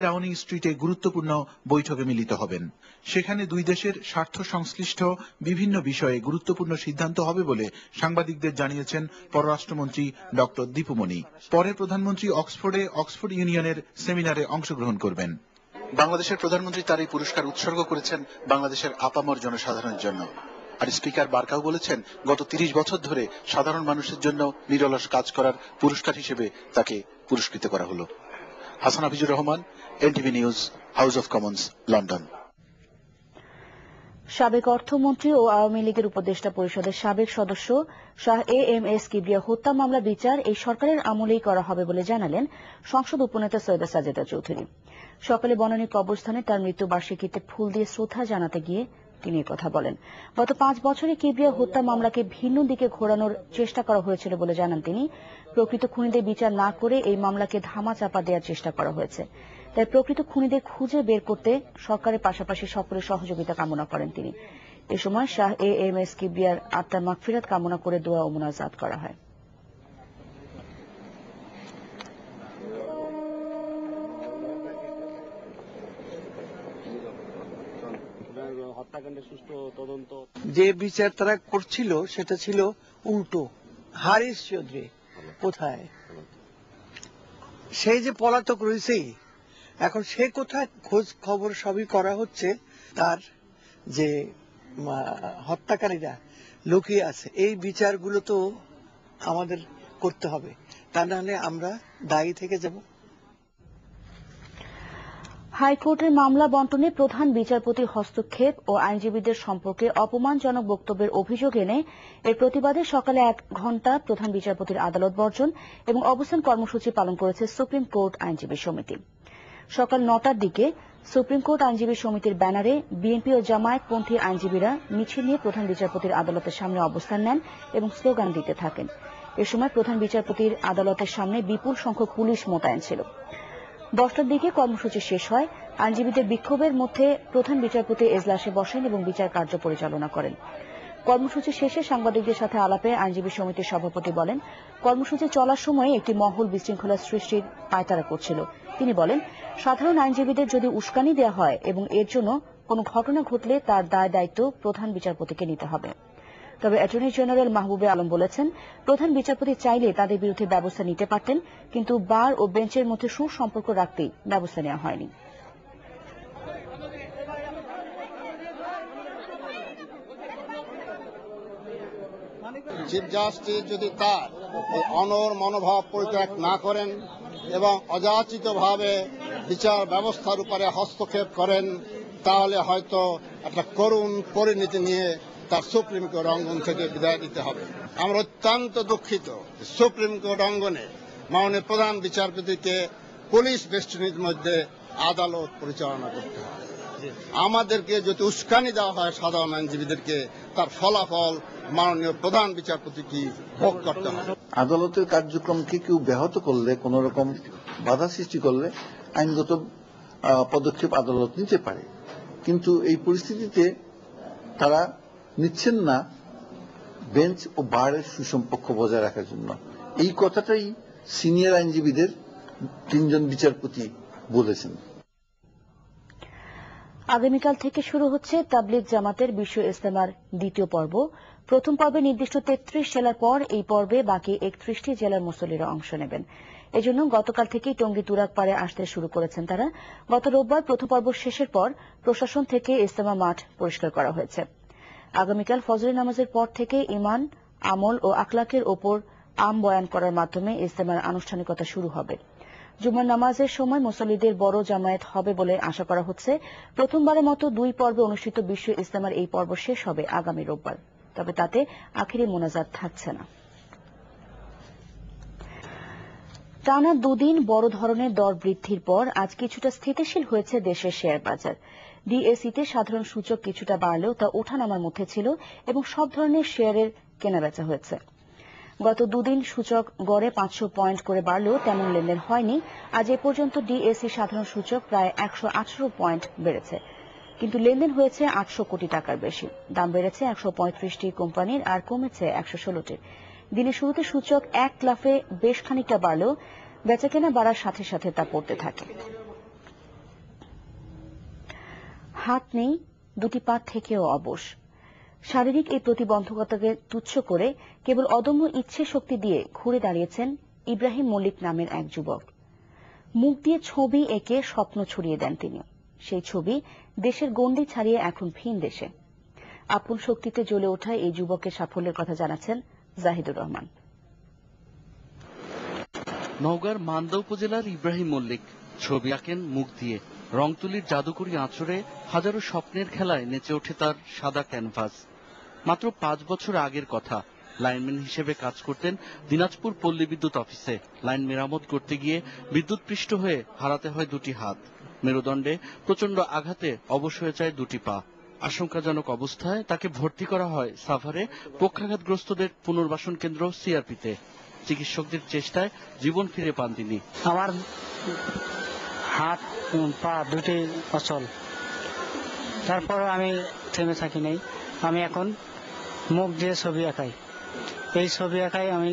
Downing স্ট্রিটে গুরুত্বপূর্ণ বৈঠকে মিলিত হবেন। সেখানে দুই দেশের স্বার্থ সংশ্লিষ্ট বিভিন্ন বিষয়ে গুরুত্বপূর্ণ সিদ্ধান্ত হবে বলে সাংবাদিকদের জানিয়েছেন পররাষ্ট্রমন্ত্রী ডক্টর দীপুমণি। পরে প্রধানমন্ত্রী অক্সফোর্ডে অক্সফোর্ড ইউনিয়নের সেমিনারে অংশগ্রহণ করবেন। বাংলাদেশের প্রধানমন্ত্রী তার এই পুরস্কার উৎসর্গ করেছেন বাংলাদেশের আপামর জনসাধারণের জন্য। আর স্পিকার বারকাও বলেছেন, গত ৩০ বছর ধরে সাধারণ মানুষের জন্য নিরলস কাজ করার পুরস্কার হিসেবে তাকে পুরস্কৃত করা হলো। Hasan Hafizur Rahman, NTV news, house of Commons, London. সাবেক অর্থমন্ত্রী ও আওয়ামী লীগের উপদেষ্টা পরিষদের সাবেক সদস্য শাহ এএমএস কিবরিয়া হত্যা মামলা বিচার এই সরকারের আমলেই করা হবে বলে জানালেন সংসদ উপনেতা সৈয়দা সাজেদা চৌধুরী। সকালে বনানী কবরস্থানে তার মৃত্যুবার্ষিকীতে ফুল দিয়ে শ্রদ্ধা জানাতে গিয়ে তিনি কথা বলেন। গত ৫ বছরে কিবরিয়া হত্যা মামলাকে ভিন্ন দিকে ঘোরানোর চেষ্টা করা হয়েছিল বলে জানান তিনি। প্রকৃত খুনিদের বিচার না করে এই মামলাকে ধামাচাপা দেওয়ার চেষ্টা করা হয়েছে। তাই প্রকৃত খুনিদের খুঁজে বের করতে সরকারের পাশাপাশি সকলের সহযোগিতা কামনা করেন তিনি। এ সময় শাহ এএমএস কিবরিয়ার আত্মার মাগফিরাত কামনা করে দোয়া ও মুনাজাত করা হয়। যে বিচার তারা করছিল সেটা ছিল উল্টো। হারিস চৌধুরী কোথায়? সেই যে পলাতক রয়েছেই, এখন সে কোথায় খোঁজ খবর সবই করা হচ্ছে। তার যে হত্যাকারীরা লুকিয়ে আছে, এই বিচারগুলো তো আমাদের করতে হবে, তা নাহলে আমরা দায়ী থেকে যাব। হাইকোর্টের মামলা বন্টনে প্রধান বিচারপতির হস্তক্ষেপ ও আইনজীবীদের সম্পর্কে অপমানজনক বক্তব্যের অভিযোগ এনে এর প্রতিবাদে সকালে ১ ঘণ্টা প্রধান বিচারপতির আদালত বর্জন এবং অবস্থান কর্মসূচি পালন করেছে সুপ্রিম কোর্ট আইনজীবী সমিতি। সকাল ৯টার দিকে সুপ্রিম কোর্ট আইনজীবী সমিতির ব্যানারে বিএনপি ও জামায়াতপন্থী আইনজীবীরা মিছিল নিয়ে প্রধান বিচারপতির আদালতের সামনে অবস্থান নেন এবং স্লোগান দিতে থাকেন। এ সময় প্রধান বিচারপতির আদালতের সামনে বিপুল সংখ্যক পুলিশ মোতায়েন ছিল। ১০টার দিকে কর্মসূচি শেষ হয়। আইনজীবীদের বিক্ষোভের মধ্যে প্রধান বিচারপতি এজলাসে বসেন এবং বিচার কার্য পরিচালনা করেন। কর্মসূচি শেষে সাংবাদিকদের সাথে আলাপে আইনজীবী সমিতির সভাপতি বলেন, কর্মসূচি চলার সময় একটি মহল বিশৃঙ্খলা সৃষ্টির পায়তারা করছিল। তিনি বলেন, সাধারণ আইনজীবীদের যদি উস্কানি দেওয়া হয় এবং এর জন্য কোনো ঘটনা ঘটলে তার দায় দায়িত্ব প্রধান বিচারপতিকে নিতে হবে। তবে অ্যাটর্নি জেনারেল মাহবুবে আলম বলেছেন, প্রধান বিচারপতি চাইলে তাদের বিরুদ্ধে ব্যবস্থা নিতে পারতেন, কিন্তু বার ও বেঞ্চের মধ্যে সুসম্পর্ক রাখতেই ব্যবস্থা নেওয়া হয়নি। চিফ জাস্টিস যদি তার অনড় মনোভাব পরিত্যাগ না করেন এবং অযাচিতভাবে বিচার ব্যবস্থার উপরে হস্তক্ষেপ করেন, তাহলে হয়তো একটা করুণ পরিণতি নিয়ে তার সুপ্রিম কোর্ট অঙ্গন থেকে বিদায় নিতে হবে। আমরা অত্যন্ত দুঃখিত, সুপ্রিম কোর্ট অঙ্গনে মাননীয় প্রধান বিচারপতিকে পুলিশ বেষ্টনীর মধ্যে আদালত পরিচালনা করতে হয়। আমাদেরকে যদি উস্কানি দেওয়া হয় সাধারণ আইনজীবীদেরকে, তার ফলাফল মাননীয় প্রধান বিচারপতিকে ভোগ করতে হবে। আদালতের কার্যক্রমকে কেউ ব্যাহত করলে, কোন রকম বাধা সৃষ্টি করলে আইনগত পদক্ষেপ আদালত নিতে পারে, কিন্তু এই পরিস্থিতিতে তারা নিচ্ছেন না বেঞ্চ ও বারের সুসম্পর্ক বজায় রাখার জন্য। এই কথাটাই সিনিয়র আইনজীবীদের ৩ জন বিচারপতি বলেছেন। আগামীকাল থেকে শুরু হচ্ছে তাবলিগ জামাতের বিশ্ব ইজতেমার দ্বিতীয় পর্ব। প্রথম পর্বে নির্দিষ্ট ৩৩ জেলার পর এই পর্বে বাকি ৩১টি জেলার মুসল্লিরা অংশ নেবেন। এজন্য গতকাল থেকেই টঙ্গী তুরাগপাড়ে আসতে শুরু করেছেন তারা। গত রোববার প্রথম পর্ব শেষের পর প্রশাসন থেকে ইজতেমা মাঠ পরিষ্কার করা হয়েছে। আগামীকাল ফজরের নামাজের পর থেকে ঈমান, আমল ও আখলাকের ওপর আম বয়ান করার মাধ্যমে ইজতেমার আনুষ্ঠানিকতা শুরু হবে। জুমার নামাজের সময় মুসল্লিদের বড় জামায়াত হবে বলে আশা করা হচ্ছে। প্রথমবারের মতো ২ পর্বে অনুষ্ঠিত বিশ্ব ইজতেমার এই পর্ব শেষ হবে আগামী রোববার, তবে তাতে আখেরি মোনাজাত থাকছে না। টানা ২ দিন বড় ধরনের দর বৃদ্ধির পর আজ কিছুটা স্থিতিশীল হয়েছে দেশের শেয়ার বাজার। ডিএসইতে সাধারণ সূচক কিছুটা বাড়লেও তা ওঠানামার মধ্যে ছিল এবং সব ধরনের শেয়ারের কেনাবেচা হয়েছে। গত ২ দিন সূচক গড়ে ৫০০ পয়েন্ট করে বাড়লেও তেমন লেনদেন হয়নি। আজ এ পর্যন্ত ডিএসই সাধারণ সূচক প্রায় ১১৮ পয়েন্ট বেড়েছে, কিন্তু লেনদেন হয়েছে ৮০০ কোটি টাকার বেশি। দাম বেড়েছে ১৩৫টি কোম্পানির আর কমেছে ১১৬টির। দিনের শুরুতে সূচক এক লাফে বেশ খানিকটা বাড়লেও বেচাকেনা বাড়ার সাথে সাথে তা পড়তে থাকে। হাত নেই, দুটি পা থেকেও অবশ। শারীরিক এই প্রতিবন্ধকতাকে তুচ্ছ করে কেবল অদম্য ইচ্ছে শক্তি দিয়ে ঘুরে দাঁড়িয়েছেন ইব্রাহিম মল্লিক নামের এক যুবক। মুখ দিয়ে ছবি এঁকে স্বপ্ন ছড়িয়ে দেন তিনি। সেই ছবি দেশের গণ্ডি ছাড়িয়ে এখন ভিন দেশে। আপন শক্তিতে জ্বলে ওঠা এই যুবকের সাফল্যের কথা জানাচ্ছেন জাহিদুর রহমান। নওগাঁর মান্দা উপজেলার ইব্রাহিম মল্লিক ছবি আঁকেন মুখ দিয়ে। রং তুলির জাদুকরি আঁচড়ে হাজারো স্বপ্নের খেলায় নেচে ওঠে তার সাদা ক্যানভাস। মাত্র 5 বছর আগের কথা। লাইনম্যান হিসেবে কাজ করতেন দিনাজপুর পল্লী বিদ্যুৎ অফিসে। লাইন মেরামত করতে গিয়ে বিদ্যুৎপৃষ্ট হয়ে হারাতে হয় দুটি হাত। মেরুদণ্ডে প্রচন্ড আঘাতে অবশ হয়ে যায় দুটি পা। আশঙ্কাজনক অবস্থায় তাকে ভর্তি করা হয় সাভারে পক্ষাঘাতগ্রস্তদের পুনর্বাসন কেন্দ্র সিআরপিতে। চিকিৎসকদের চেষ্টায় জীবন ফিরে পান তিনি। আমার হাত পা দুটি অচল, তারপর আমি থেমে থাকি নাই। আমি এখন মুখ দিয়ে ছবি আঁকাই। এই ছবি আঁকাই আমি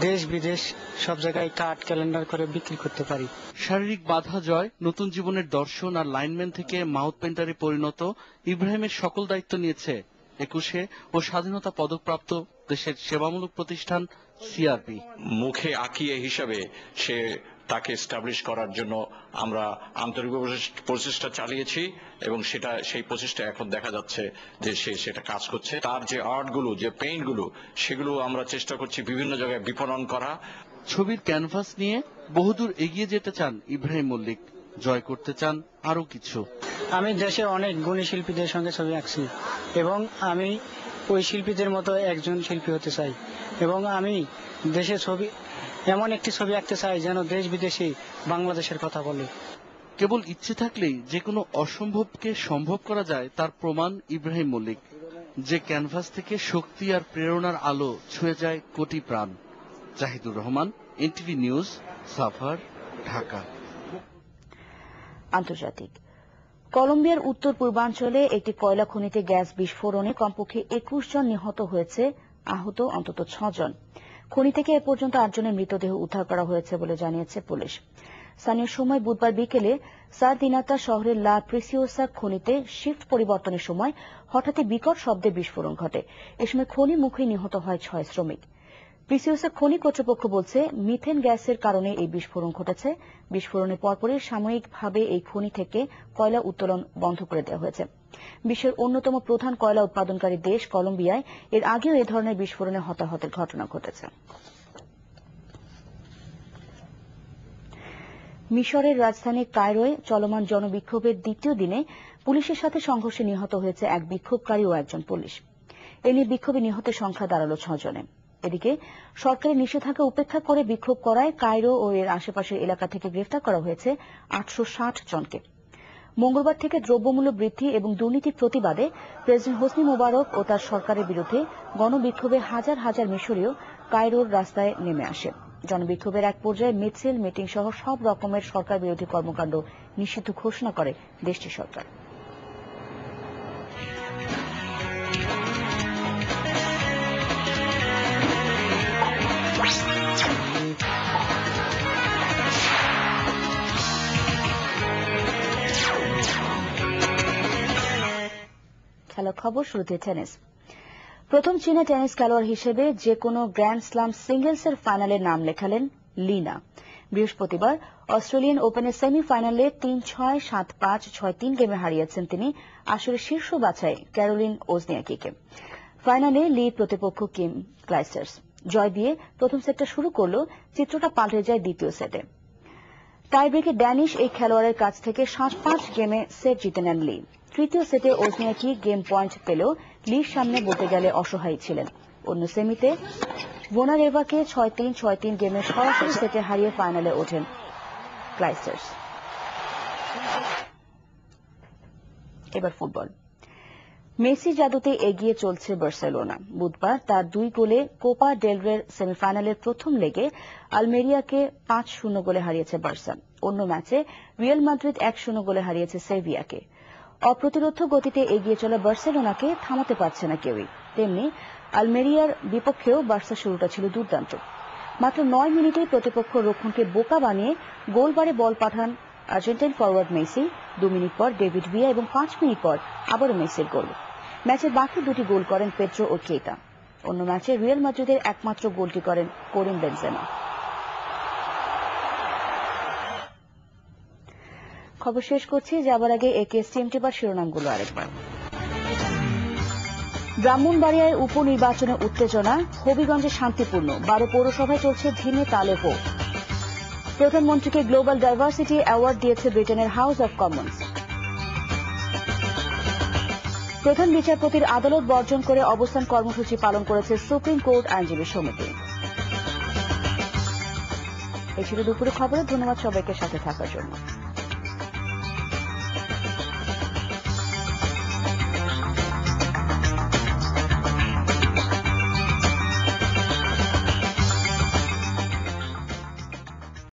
দেশ বিদেশ সব জায়গায় কার্ড ক্যালেন্ডার করে বিক্রি করতে পারি। শারীরিক বাধা জয়, নতুন জীবনের দর্শন আর লাইনম্যান থেকে মাউথ পেন্টারে পরিণত ইব্রাহিমের সকল দায়িত্ব নিয়েছে 21 ও স্বাধীনতা পদকপ্রাপ্ত দেশের সেবামূলক প্রতিষ্ঠান সিআরপি। মুখে আঁকিয়ে হিসাবে সে তাকে এস্টাবলিশ করার জন্য আমরা আন্তরিক প্রচেষ্টা চালিয়েছি এবং সেই প্রচেষ্টা এখন দেখা যাচ্ছে যে সে সেটা কাজ করছে। তার যে আর্টগুলো, যে পেইন্টগুলো, সেগুলো আমরা চেষ্টা করছি বিভিন্ন জায়গায় বিপণন করা। ছবির ক্যানভাস নিয়ে বহুদূর এগিয়ে যেতে চান ইব্রাহিম মল্লিক। জয় করতে চান আরো কিছু। আমি দেশের অনেক গুণী শিল্পীদের সঙ্গে ছবি আঁকছি এবং আমি ওই শিল্পীদের মতো একজন শিল্পী হতে চাই এবং আমি দেশের ছবি এমন একটি ছবি আঁকতে চাই যেন দেশ বিদেশে বাংলাদেশের কথা বলে। কেবল ইচ্ছে থাকলেই যে কোনো অসম্ভবকে সম্ভব করা যায় তার প্রমাণ ইব্রাহিম মল্লিক। যে ক্যানভাস থেকে শক্তি আর প্রেরণার আলো ছুঁয়ে যায় কোটি প্রাণ। Zahidur Rahman, NTV news, Savar, Dhaka. আন্তর্জাতিক। কলম্বিয়ার উত্তর পূর্বাঞ্চলে একটি কয়লা খনিতে গ্যাস বিস্ফোরণে কমপক্ষে 21 জন নিহত হয়েছে, আহত অন্তত 6 জন। খনি থেকে এ পর্যন্ত 8 জনের মৃতদেহ উদ্ধার করা হয়েছে বলে জানিয়েছে পুলিশ। স্থানীয় সময় বুধবার বিকেলে সারদিনাতা শহরের লা প্রিসিওসা খনিতে শিফট পরিবর্তনের সময় হঠাৎই বিকট শব্দে বিস্ফোরণ ঘটে। এ সময় খনি মুখে নিহত হয় 6 শ্রমিক। প্রিসিওসা খনি কর্তৃপক্ষ বলছে মিথেন গ্যাসের কারণে এই বিস্ফোরণ ঘটেছে। বিস্ফোরণের পরপরই সাময়িকভাবে এই খনি থেকে কয়লা উত্তোলন বন্ধ করে দেওয়া হয়েছে। বিশ্বের অন্যতম প্রধান কয়লা উৎপাদনকারী দেশ কলম্বিয়ায় এর আগেও এ ধরনের বিস্ফোরণে হতাহতের ঘটনা ঘটেছে। মিশরের রাজধানী কায়রোয় চলমান জনবিক্ষোভের দ্বিতীয় দিনে পুলিশের সাথে সংঘর্ষে নিহত হয়েছে এক বিক্ষোভকারী ও একজন পুলিশ। এ নিয়ে বিক্ষোভে নিহতের সংখ্যা দাঁড়াল 6 জনে। এদিকে সরকারের নিষেধাজ্ঞা উপেক্ষা করে বিক্ষোভ করায় কায়রো ও এর আশেপাশের এলাকা থেকে গ্রেফতার করা হয়েছে 860 জনকে। মঙ্গলবার থেকে দ্রব্যমূল্য বৃদ্ধি এবং দুর্নীতির প্রতিবাদে প্রেসিডেন্ট হোসনি মোবারক ও তার সরকারের বিরুদ্ধে গণবিক্ষোভে হাজার হাজার মিশরীয় কায়রোর রাস্তায় নেমে আসে। জনবিক্ষোভের এক পর্যায়ে মিছিল, মিটিং সহ সব রকমের সরকার বিরোধী কর্মকাণ্ড নিষিদ্ধ ঘোষণা করে দেশটির সরকার। খেলার খবর, শুরুতে টেনিস। প্রথম চীনা টেনিস খেলোয়াড় হিসেবে যে কোনো গ্র্যান্ড স্লাম সিঙ্গলসের ফাইনালে নাম লেখালেন লিনা। বৃহস্পতিবার অস্ট্রেলিয়ান ওপেনের সেমিফাইনালে 3-6, 7-5, 6-3 গেমে হারিয়েছেন তিনি আসরের শীর্ষ বাছাই ক্যারোলিন ওজনিয়াকিকে। ফাইনালে লি প্রতিপক্ষ কিম ক্লাইস্টার্স। জয় দিয়ে প্রথম সেটটা শুরু করলেও চিত্রটা পাল্টে যায় দ্বিতীয় সেটে। টাইব্রেকে ড্যানিশ এই খেলোয়াড়ের কাছ থেকে 7-5 গেমে সেট জিতে নেন লি। তৃতীয় সেটে ওজনিয়াকি গেম পয়েন্ট পেলেও লির সামনে বলতে গেলে অসহায় ছিলেন। অন্য সেমিতে ভোনারেভাকে 6-3, 6-3 গেমে সরাসরি সেটে হারিয়ে ফাইনালে ওঠেন ক্লাইস্টার্স। এবার ফুটবল। মেসি জাদুতে এগিয়ে চলছে বার্সেলোনা। বুধবার তার 2 গোলে কোপা ডেল রের সেমিফাইনালের প্রথম লেগে আলমেরিয়াকে 5-0 গোলে হারিয়েছে বার্সা। অন্য ম্যাচে রিয়াল মাদ্রিদ 1-0 গোলে হারিয়েছে সেভিয়াকে। অপ্রতিরোধ্য গতিতে এগিয়ে চলা বার্সেলোনাকে থামাতে পারছে না কেউই। তেমনি আলমেরিয়ার বিপক্ষেও বার্সা শুরুটা ছিল দুর্দান্ত। মাত্র 9 মিনিটেই প্রতিপক্ষ রক্ষণকে বোকা বানিয়ে গোলবারে বল পাঠান আর্জেন্টাইন ফরওয়ার্ড মেসি, 2 মিনিট পর ডেভিড ভিয়া এবং 5 মিনিট পর আবারও মেসির গোল। ম্যাচের বাকি দুটি গোল করেন পেড্রো ও কেইতা। অন্য ম্যাচে রিয়াল মাদ্রিদের একমাত্র গোলটি করেন করিম বেনজেমা। খবর শেষ করছি, যাবার আগে একেএসটিএমটি বা শিরোনামগুলো আরেকবার। ব্রাহ্মণবাড়িয়ায় উপনির্বাচনে উত্তেজনা, হবিগঞ্জে শান্তিপূর্ণ, 12 পৌরসভায় চলছে ধিমে তালে ভোট। প্রধানমন্ত্রীকে গ্লোবাল ডাইভার্সিটি অ্যাওয়ার্ড দিয়েছে ব্রিটেনের হাউস অব কমন্স। প্রধান বিচারপতির আদালত বর্জন করে অবস্থান কর্মসূচি পালন করেছে সুপ্রিম কোর্ট আইনজীবী সমিতি। এই ছিল দুপুরে খবরে। ধন্যবাদ সবাইকে সাথে থাকার জন্য।